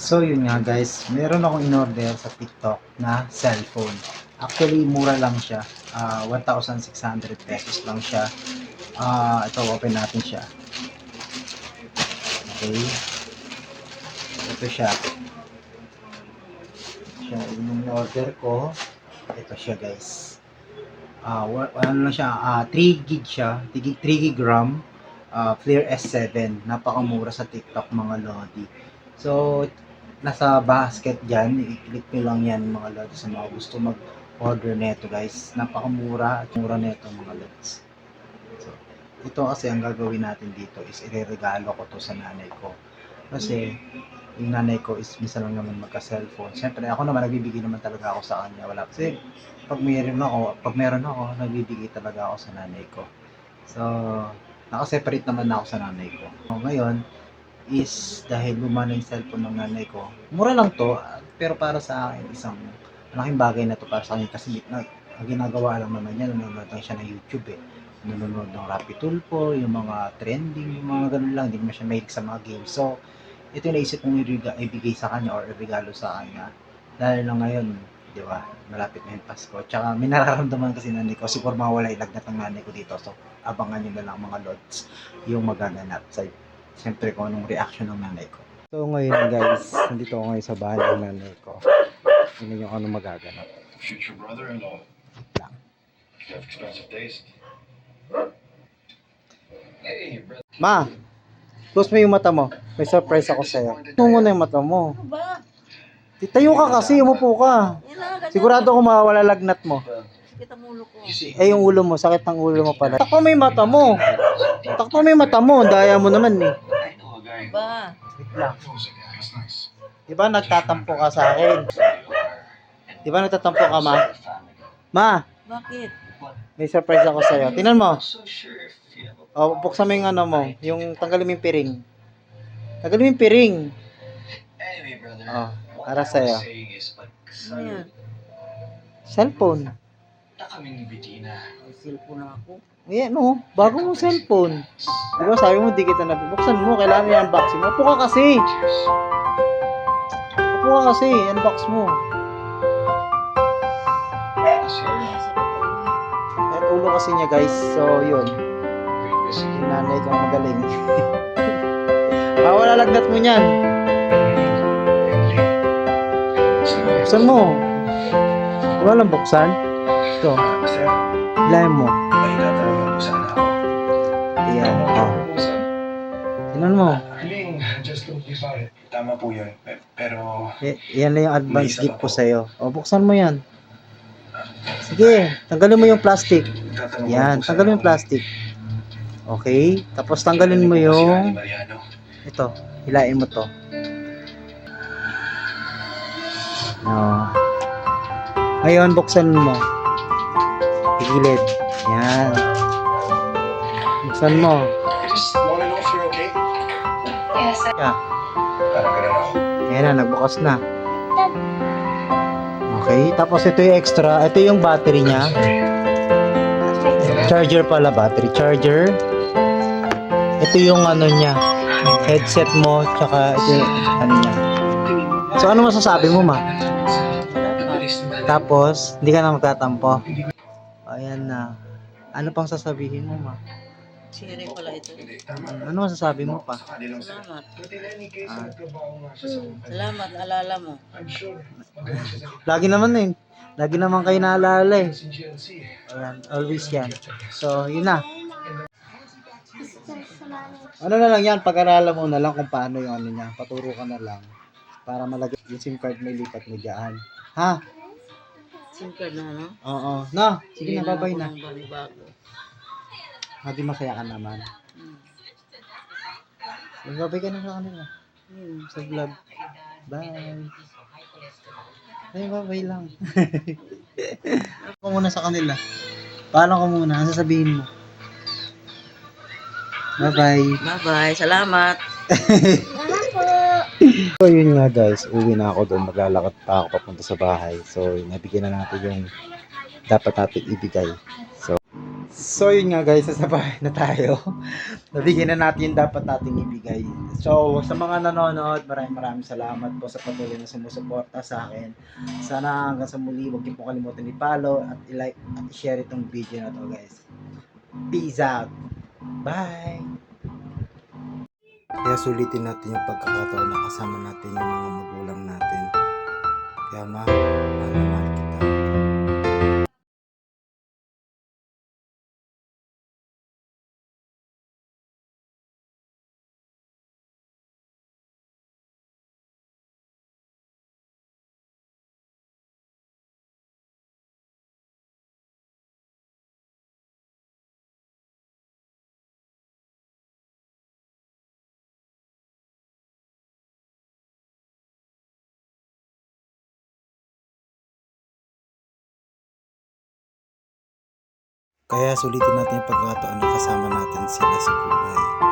So yun nga guys, meron akong in-order sa TikTok na cellphone. Actually, mura lang siya. 1,600 pesos lang siya. Ito, open natin siya. Okay. Ito siya. Yung in-order ko. Ito siya guys. Ano lang siya, 3 gig siya. 3 gig RAM. Clear S7. Napakamura sa TikTok mga lodi. So, nasa basket dyan, i-click nyo lang yan mga lods sa mga gusto mag-order neto guys. Napakamura at mura neto mga lods. So, ito kasi ang gagawin natin dito is ireregalo ko to sa nanay ko. Kasi yung nanay ko is minsan lang naman magka-cellphone. Siyempre ako naman nagbibigay naman talaga ako sa kanya. Wala kasi pag meron ako, nagbibigay talaga ako sa nanay ko. So, nakaseparate naman na ako sa nanay ko. So, ngayon, is dahil gumana yung cellphone ng nanay ko. Mura lang to, pero para sa akin isang malaking bagay na to para sa akin kasi ang ginagawa lang naman niya, nanonood lang siya ng YouTube eh. Nanonood ng Rappi Tulfo, yung mga trending, yung mga ganun lang, hindi naman siya mahilig sa mga games. So, ito yung naisip kong ibigay sa kanya or regalo sa kanya. Dahil na ngayon, di ba, malapit na yung Pasko. Tsaka may nararamdaman kasi nanay ko, siguro mawala ilagnat ng nanay ko dito. So, abangan nyo na lang mga lods yung magaganap sa siyempre kung anong reaction ng nanay ko. So ngayon guys, nandito ako ngayon sa bahay ng nanay ko. Ano yung anong magaganap. Future brother-in-law. Lang. You have expensive taste. Hey, brother. Ma! Close mo yung mata mo. May surprise ako sa'yo. Ano muna yung mata mo? Ano ba? Tayo ka kasi, umupo ka. Yan na, ganyan. Sigurado ko mawawala lagnat mo. Sakit ang ulo ko. You see, Yung ulo mo, sakit ng ulo mo pala. Takpo mo yung mata mo. Takpo mo yung mata mo, daya mo naman eh. I know a guy. Ba? Wait lang. Knows a guy. That's nice. Diba nagtatampo ka sa akin? Diba nagtatampo ka, ma? Ma! Bakit? May surprise ako sa'yo. Tingnan mo. So sure if you have a Buksan mo yung ano mo, yung tanggalin mo yung piring. Tanggalin mo yung piring. Anyway, brother. Oh, what para I was sa'yo. saying is, pag Ano yan? Cellphone. na kaming ni Bettina. May cellphone na ako. Ayan no, bago mong cellphone. Diba sabi mo di kita nabi. Buksan mo, kailangan mo yung unboxing. Upo ka kasi. Cheers. Upo ka kasi, unbox mo. Kasi you're Sakit ang ulo. At ulo kasi niya guys. So yun, very busy. yung nanay kong magaling. Bawal lagnat mo niyan. Buksan mo. Walang buksan. Ito, Basta, hilahin mo. mahina talaga po sana ako. Ayan. Oh. Proposal. Tingnan mo. I mean, just don't be fired. Tama po yun. Pero, Yan na yung advance gift ko sa'yo. O, buksan mo yan. Sige, tanggalin mo yung plastic. tatanong Yan, ko po tanggalin mo sana yung plastic. Okay? Tapos tanggalin mo kung si Ani yung... Mariano. Ito, hilain mo to. Oh. Ngayon, buksan mo. Gilid. Yan. Buksan mo. I just wanna know if you're okay. Yeah. Parang ganun ako. Ayan na, nagbukas na. Okay, tapos ito yung extra. Ito yung battery niya. Charger pala, battery charger. Ito yung ano niya, headset mo, tsaka ito yung ano niya. So ano masasabi mo, ma? Tapos, hindi ka na magtatampo. Ayan na. Ano pang sasabihin mo, ma? Siri pala ito. Hindi, tama. Ano masasabi mo pa? Sa kanilang sir. Salamat. But in any case, nagtrabaho nga siya sa kumpanya. Salamat, alala mo. I'm sure, magaling siya sa Lagi naman eh. Lagi naman kayo naalala eh. si GLC eh. Ayan, always yan. So, yun na. Ano na lang yan, pag-aralan mo na lang kung paano yung ano niya. Paturo ka na lang. Para malagay yung SIM card may lipat mo dyan. Ha? SIM card na ano? Oo. Na, sige na, babay ako na. ng banibago. Hindi masaya ka naman. Babay ka na sa kanila. Sa vlog. Bye. Ay, babay lang. Ako muna sa kanila. Paalam ko muna. Ano sasabihin mo? Bye-bye. Bye-bye. Salamat. So yun nga guys, uwi na ako doon, maglalakad pa ako papunta sa bahay. So nabigyan na natin yung dapat natin ibigay. So yun nga guys, sa bahay na tayo. Nabigyan na natin yung dapat nating ibigay. So sa mga nanonood, maraming salamat po sa patuloy na sumusuporta sa akin. Sana hanggang sa muli, huwag niyo po kalimutan i-follow at i-like at i-share itong video na to guys. Peace out! Bye! Kaya sulitin natin yung pagkakataon na kasama natin yung mga magulang natin. Kaya mahal na mahal kita. Kaya sulitin natin yung pagkakataon na kasama natin sila sa buhay.